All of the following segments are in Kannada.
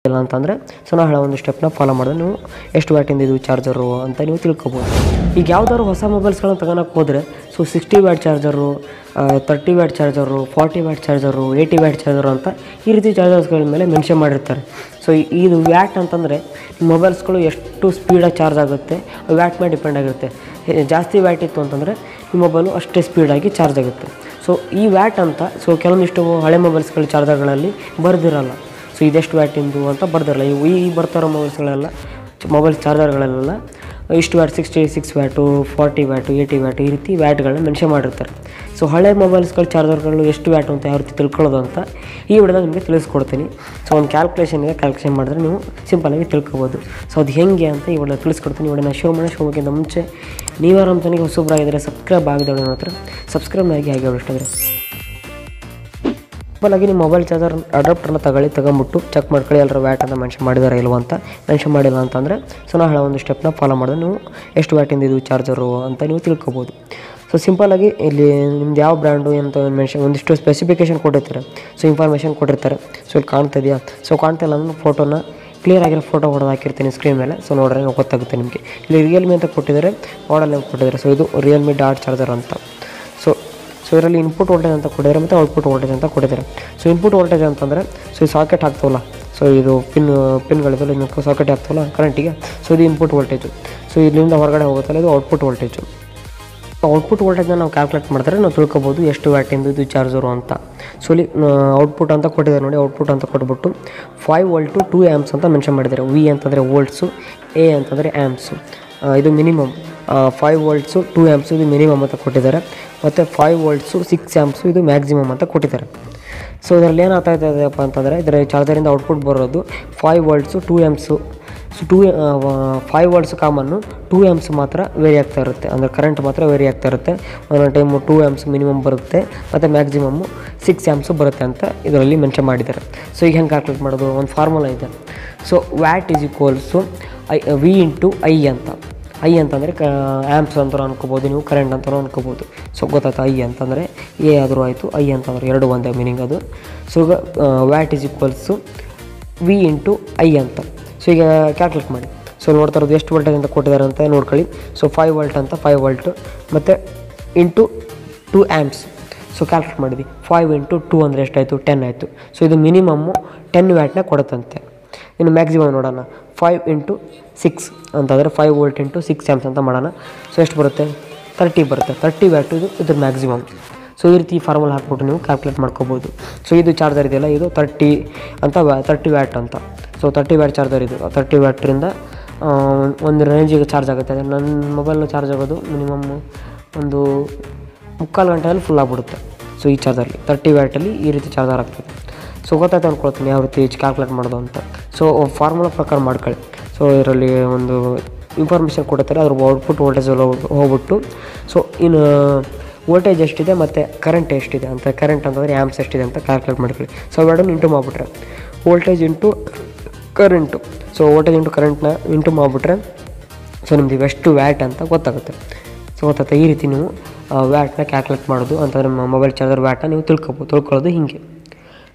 ಇಲ್ಲ ಅಂತಂದರೆ ಸೊ ನಾವು ಹೇಳೋ ಒಂದು ಸ್ಟೆಪ್ನ ಫಾಲೋ ಮಾಡಿದ್ರೆ ನೀವು ಎಷ್ಟು ವ್ಯಾಟಿಂದ ಇದು ಚಾರ್ಜರು ಅಂತ ನೀವು ತಿಳ್ಕೊಬೋದು. ಈಗ ಯಾವ್ದಾದ್ರು ಹೊಸ ಮೊಬೈಲ್ಸ್ಗಳನ್ನ ತಗೊಳಕ್ಕೆ ಹೋದರೆ so 60 watt charger, 30 watt charger, 40 watt charger, 80 watt charger ಅಂತ ಈ ರೀತಿ ಚಾರ್ಜರ್ಸ್ಗಳ ಮೇಲೆ ಮೆನ್ಷನ್ ಮಾಡಿರ್ತಾರೆ. ಸೊ ಇದು ವ್ಯಾಟ್ ಅಂತಂದರೆ ಮೊಬೈಲ್ಸ್ಗಳು ಎಷ್ಟು ಸ್ಪೀಡಾಗಿ ಚಾರ್ಜ್ ಆಗುತ್ತೆ ವ್ಯಾಟ್ ಮೇಲೆ ಡಿಪೆಂಡ್ ಆಗಿರುತ್ತೆ. ಜಾಸ್ತಿ ವ್ಯಾಟ್ ಇತ್ತು ಅಂತಂದರೆ ಈ ಮೊಬೈಲು ಅಷ್ಟೇ ಸ್ಪೀಡಾಗಿ ಚಾರ್ಜ್ ಆಗುತ್ತೆ. ಸೊ ಈ ವ್ಯಾಟ್ ಅಂತ ಸೊ ಕೆಲವೊಂದಿಷ್ಟು ಹಳೆ ಮೊಬೈಲ್ಸ್ಗಳ ಚಾರ್ಜರ್ಗಳಲ್ಲಿ ಬರೆದಿರಲ್ಲ. ಸೊ ಇದೆಷ್ಟು ವ್ಯಾಟಿಂದು ಅಂತ ಬರ್ದಿರಲ್ಲ. ಈ ಬರ್ತಾರೋ ಮೊಬೈಲ್ ಚಾರ್ಜರ್ಗಳಲ್ಲೆಲ್ಲ ಇಷ್ಟು ವ್ಯಾಟ್, 66 ವ್ಯಾಟು, 40 ವ್ಯಾಟು, 80 ವ್ಯಾಟು ಈ ರೀತಿ ವ್ಯಾಟ್ಗಳನ್ನ ಮೆನ್ಷನ್ ಮಾಡಿರ್ತಾರೆ. ಸೊ ಹಳೆ ಮೊಬೈಲ್ಸ್ಗಳ ಚಾರ್ಜರ್ಗಳು ಎಷ್ಟು ವ್ಯಾಟು ಅಂತ ಯಾವ ರೀತಿ ತಿಳ್ಕೊಳ್ಳೋದು ಅಂತ ಈ ವಿಡಿಯೋದಾಗ ನಿಮಗೆ ತಿಳಿಸ್ಕೊಡ್ತೀನಿ. ಸೊ ಒಂದು ಕ್ಯಾಲ್ಕುಲೇಷನ್ ಮಾಡಿದ್ರೆ ನೀವು ಸಿಂಪಲಾಗಿ ತಿಳ್ಕೊಬೋದು. ಸೊ ಅದು ಹೇಗೆ ಅಂತ ಈ ವಿಡಿಯೋ ತಿಳಿಸ್ಕೊಡ್ತೀನಿ. ವಿಡಿಯೋನ ಶೋಮಕ್ಕಿಂತ ಮುಂಚೆ ನೀವ್ಯಾರು ನಮ್ಮ ಚಾನಲ್ಗೆ ಹೊಸಬ್ರಾಗಿದ್ದರೆ ಸಬ್ಸ್ಕ್ರೈಬ್ ಆಗಿದ್ದಾಳೆ ಮಾತ್ರ ಸಬ್ಸ್ಕ್ರೈಬ್ ಆಗಿ ಇಷ್ಟ ಸಿಂಪಲಾಗಿ ನಿಮ್ಮ ಮೊಬೈಲ್ ಚಾರ್ಜರ್ ಅಡಾಪ್ಟರ್ನ ತಗೊಂಬಿಟ್ಟು ಚೆಕ್ ಮಾಡ್ಕೊಳ್ಳಿ ಎಲ್ಲರೂ ವ್ಯಾಟ್ ಅಂತ ಮೆನ್ಷನ್ ಮಾಡಿದಾರೆ ಇಲ್ವ ಅಂತ. ಮೆನ್ಷನ್ ಮಾಡಿಲ್ಲ ಅಂತಂದರೆ ಸೊ ನಾವು ಹೇಳೋ ಒಂದು ಸ್ಟೆಪ್ನ ಫಾಲೋ ಮಾಡಿದ್ರೆ ನೀವು ಎಷ್ಟು ವ್ಯಾಟಿಂದ ಇದು ಚಾರ್ಜರು ಅಂತ ನೀವು ತಿಳ್ಕೊಬೋದು. ಸೊ ಸಿಂಪಲಾಗಿ ಇಲ್ಲಿ ನಿಮ್ದು ಯಾವ ಬ್ರ್ಯಾಂಡು ಅಂತ ಒಂದಿಷ್ಟು ಸ್ಪೆಸಿಫಿಕೇಷನ್ ಕೊಟ್ಟಿರ್ತಾರೆ. ಸೊ ಇನ್ಫಾರ್ಮೇಷನ್ ಕೊಟ್ಟಿರ್ತಾರೆ. ಸೊ ಇಲ್ಲಿ ಕಾಣ್ತಿದೆಯಾ? ಸೊ ಕಾಣ್ತಿಲ್ಲ ಅಂದ್ರೆ ಫೋಟೋನ ಕ್ಲಿಯರ್ ಆಗಿರೋ ಫೋಟೋ ಹೊಡೆದು ಹಾಕಿರ್ತೀನಿ ಸ್ಕ್ರೀನ್ ಮೇಲೆ. ಸೊ ನೋಡ್ರೆ ಗೊತ್ತಾಗುತ್ತೆ ನಿಮಗೆ. ಇಲ್ಲಿ ರಿಯಲ್ಮಿ ಅಂತ ಕೊಟ್ಟಿದ್ದಾರೆ, ಮಾಡಲ್ ಅಂತ ಕೊಟ್ಟಿದ್ದಾರೆ. ಸೊ ಇದು ರಿಯಲ್ಮಿ ಡಾಟ್ ಚಾರ್ಜರ್ ಅಂತ. ಸೊ ಇದರಲ್ಲಿ ಇನ್ಪುಟ್ ವೋಲ್ಟೇಜ್ ಅಂತ ಕೊಟ್ಟಿದ್ದಾರೆ ಮತ್ತು ಔಟ್ಪುಟ್ ವೋಲ್ಟೇಜ್ ಅಂತ ಕೊಟ್ಟಿದ್ದಾರೆ. ಸೊ ಇನ್ಪುಟ್ ವೋಲ್ಟೇಜ್ ಅಂತಂದರೆ ಸೊ ಈ ಸಾಕೆಟ್ ಹಾಕ್ತವಲ್ಲ, ಸೊ ಇದು ಪಿನ್ಗಳಿದೆಲ್ಲ ಇದಕ್ಕೆ ಸಾಕೆಟ್ ಹಾಕ್ತವಲ್ಲ ಕರೆಂಟಿಗೆ, ಸೊ ಇದು ಇನ್ಪುಟ್ ವೋಲ್ಟೇಜು. ಸೊ ಇಲ್ಲಿಂದ ಹೊರಗಡೆ ಹೋಗುತ್ತಲ್ಲ ಇದು ಔಟ್ಪುಟ್ ವೋಲ್ಟೇಜು. ಔಟ್ಪುಟ್ ವೋಲ್ಟೇಜ್ನ ನಾವು ಕ್ಯಾಲ್ಕುಲೇಟ್ ಮಾಡಿದ್ರೆ ನಾವು ತಿಳ್ಕೊಬೋದು ಎಷ್ಟು ವ್ಯಾಟಿಂದು ಇದು ಚಾರ್ಜರು ಅಂತ. ಸೊ ಇಲ್ಲಿ ಔಟ್ಪುಟ್ ಅಂತ ಕೊಟ್ಟಿದ್ದಾರೆ ನೋಡಿ. ಔಟ್ಪುಟ್ ಅಂತ ಕೊಟ್ಬಿಟ್ಟು 5 ವೋಲ್ಟು 2 ಆ್ಯಂಪ್ಸ್ ಅಂತ ಮೆನ್ಷನ್ ಮಾಡಿದ್ದಾರೆ. ವಿ ಅಂತಂದರೆ ವೋಲ್ಟ್ಸು, ಎ ಅಂತಂದರೆ ಆ್ಯಂಪ್ಸು. ಇದು ಮಿನಿಮಮ್ 5 ವೋಲ್ಟ್ಸು 2 ಆ್ಯಂಪ್ಸು ಇದು ಮಿನಿಮಮ್ ಅಂತ ಕೊಟ್ಟಿದ್ದಾರೆ. ಮತ್ತು 5 ವೋಲ್ಟ್ಸು 6 ಆ್ಯಂಪ್ಸು ಇದು ಮ್ಯಾಕ್ಸಿಮಮ್ ಅಂತ ಕೊಟ್ಟಿದ್ದಾರೆ. ಸೊ ಇದರಲ್ಲಿ ಏನಾಗ್ತಾ ಇದೆಯಪ್ಪ ಅಂತಂದರೆ ಇದರ ಚಾರ್ಜರಿಂದ ಔಟ್ಪುಟ್ ಬರೋದು 5 ವೋಲ್ಟ್ಸು 2 ಆ್ಯಂಪ್ಸು. ಸೊ 5 ವೋಲ್ಟ್ಸ್ ಕಾಮನ್ನು 2 ಆ್ಯಂಪ್ಸ್ ಮಾತ್ರ ವೇರಿ ಆಗ್ತಾ ಇರುತ್ತೆ. ಅಂದರೆ ಕರೆಂಟ್ ಮಾತ್ರ ವೇರಿ ಆಗ್ತಾ ಇರುತ್ತೆ. ಒಂದೊಂದು ಟೈಮು 2 ಆ್ಯಂಪ್ಸ್ ಮಿನಿಮಮ್ ಬರುತ್ತೆ ಮತ್ತು ಮ್ಯಾಕ್ಸಿಮಮ್ಮು 6 ಆ್ಯಂಪ್ಸು ಬರುತ್ತೆ ಅಂತ ಇದರಲ್ಲಿ ಮೆನ್ಷನ್ ಮಾಡಿದ್ದಾರೆ. ಸೊ ಈಗ ಹೆಂಗೆ ಕ್ಯಾಲ್ಕುಲೇಟ್ ಮಾಡೋದು? ಒಂದು ಫಾರ್ಮುಲಾ ಇದೆ. So watt is equals V into I ಅಂತ. ಐ ಅಂತಂದರೆ ಆ್ಯಂಪ್ಸ್ ಅಂತಲೂ ಅನ್ಕೋಬೋದು, ನೀವು ಕರೆಂಟ್ ಅಂತಲೂ ಅನ್ಕೋಬೋದು. ಸೊ ಗೊತ್ತಾಯ್ತು, ಐ ಅಂತಂದರೆ ಎ ಆದರೂ ಆಯಿತು, ಐ ಅಂತಂದರೆ ಎರಡು ಒಂದೇ ಮೀನಿಂಗ್ ಅದು. ಸೊ ಈಗ watt is equals V into I ಅಂತ. ಸೊ ಈಗ ಕ್ಯಾಲ್ಕುಲೇಟ್ ಮಾಡಿ. ಸೊ ನೋಡ್ತಾ ಇರೋದು ಎಷ್ಟು ವೋಲ್ಟೇಜ್ ಅಂತ ಕೊಟ್ಟಿದ್ದಾರೆ ಅಂತ ನೋಡ್ಕೊಳ್ಳಿ. ಸೊ 5 ವೋಲ್ಟ್ ಅಂತ 5 ವೋಲ್ಟು ಮತ್ತು ಇಂಟು 2 ಆ್ಯಂಪ್ಸ್. ಸೊ ಕ್ಯಾಲ್ಕುಲೇಟ್ ಮಾಡಿದ್ವಿ. 5 ಇಂಟು 2 ಅಂದರೆ ಎಷ್ಟಾಯಿತು? 10 ಆಯಿತು. ಸೊ ಇದು ಮಿನಿಮಮ್ಮು 10 ವ್ಯಾಟ್ನ ಕೊಡುತ್ತಂತೆ. ಇನ್ನು ಮ್ಯಾಕ್ಸಿಮಮ್ ನೋಡೋಣ. 5 ಇಂಟು 6 ಅಂತಂದರೆ 5 ವೋಲ್ಟ್ ಇಂಟು 6 ಆ್ಯಂಪ್ಸ್ ಅಂತ ಮಾಡೋಣ. ಸೊ ಎಷ್ಟು ಬರುತ್ತೆ? 30 ಬರುತ್ತೆ. 30 ವ್ಯಾಟು ಇದ್ರ ಮ್ಯಾಕ್ಸಿಮಮ್. ಸೊ ಈ ರೀತಿ ಫಾರ್ಮುಲಾ ಹಾಕ್ಬಿಟ್ಟು ನೀವು ಕ್ಯಾಲ್ಕುಲೇಟ್ ಮಾಡ್ಕೋಬೋದು. ಸೊ ಇದು ಚಾರ್ಜರ್ ಇದೆಯಲ್ಲ ಇದು 30 ವ್ಯಾಟ್ ಅಂತ. ಸೊ 30 ವ್ಯಾಟ್ ಚಾರ್ಜರ್ ಇದು. 30 ವ್ಯಾಟ್ರಿಂದ ಒಂದು ರೇಂಜಿಗೆ ಚಾರ್ಜ್ ಆಗುತ್ತೆ. ನನ್ನ ಮೊಬೈಲ್ನ ಚಾರ್ಜ್ ಆಗೋದು ಮಿನಿಮಮ್ ಒಂದು 3/4 ಗಂಟೆಯಲ್ಲಿ ಫುಲ್ ಆಗಿಬಿಡುತ್ತೆ. ಸೊ ಈ ಚಾರ್ಜರಲ್ಲಿ 30 ವ್ಯಾಟಲ್ಲಿ ಈ ರೀತಿ ಚಾರ್ಜರ್ ಆಗ್ತದೆ. ಸೊ ಗೊತ್ತಾಯ್ತು ಅಂದ್ಕೊಳ್ತೀನಿ ಯಾವ ರೀತಿ ಕ್ಯಾಲ್ಕುಲೇಟ್ ಮಾಡೋದು ಅಂತ. ಸೊ ಫಾರ್ಮುಲಾ ಪ್ರಕಾರ ಮಾಡ್ಕೊಳ್ಳಿ. ಸೊ ಇದರಲ್ಲಿ ಒಂದು ಇನ್ಫಾರ್ಮೇಷನ್ ಕೊಡುತ್ತಾರೆ, ಅದ್ರ ಔಟ್ಪುಟ್ ವೋಲ್ಟೇಜ್ ಹೋಗ್ಬಿಟ್ಟು ಸೊ ಇನ್ನು ವೋಲ್ಟೇಜ್ ಎಷ್ಟಿದೆ ಮತ್ತು ಕರೆಂಟ್ ಎಷ್ಟಿದೆ ಅಂತ, ಕರೆಂಟ್ ಅಂತಂದರೆ ಆ್ಯಂಪ್ಸ್ ಎಷ್ಟಿದೆ ಅಂತ ಕ್ಯಾಲ್ಕುಲೇಟ್ ಮಾಡ್ಕೊಳ್ಳಿ. ಸೊ ಎರಡನ್ನು ಇಂಟು ಮಾಡಿಬಿಟ್ರೆ voltage into current. So voltage into ಕರೆಂಟ್ನ ಇಂಟು ಮಾಡಿಬಿಟ್ರೆ ಸೊ ನಿಮ್ದು ಎಷ್ಟು ವ್ಯಾಟ್ ಅಂತ ಗೊತ್ತಾಗುತ್ತೆ. ಸೊ ಗೊತ್ತಾಗುತ್ತೆ. ಈ ರೀತಿ ನೀವು ವ್ಯಾಟ್ನ ಕ್ಯಾಲ್ಕುಲೇಟ್ ಮಾಡೋದು ಅಂತಂದರೆ ಮೊಬೈಲ್ ಚಾರ್ಜರ್ ವ್ಯಾಟ್ನ ನೀವು ತಿಳ್ಕೊಳ್ಳೋದು ಹೀಗೆ.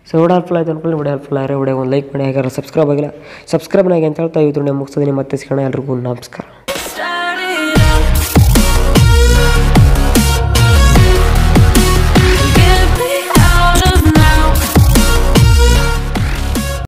ಸೊ ವಿಡಿಯೋ ಹೆಲ್ಪ್ಫುಲ್ ಆಯಿತು ಅಂದ್ಕೊಳ್ಳಿ. ವಿಡಿಯೋ ಹೆಲ್ಪ್ಫುಲ್ ಆದರೆ ವಿಡಿಯೋ ಒಂದು ಲೈಕ್ ಮಾಡಿ. ಹಾಗಾದ್ರೆ ಸಬ್ಸ್ಕ್ರೈಬ್ ಆಗಿಲ್ಲ ಸಬ್ಸ್ಕ್ರೈಬ್ನಾಗಿ ಅಂತ ಹೇಳ್ತಾ ಈ ವಿಡಿಯೋ ಮುಗಿಸೋದನ್ನ ಮತ್ತೆ ಸಿಗೋಣ. ಎಲ್ರಿಗೂ ನಮಸ್ಕಾರ.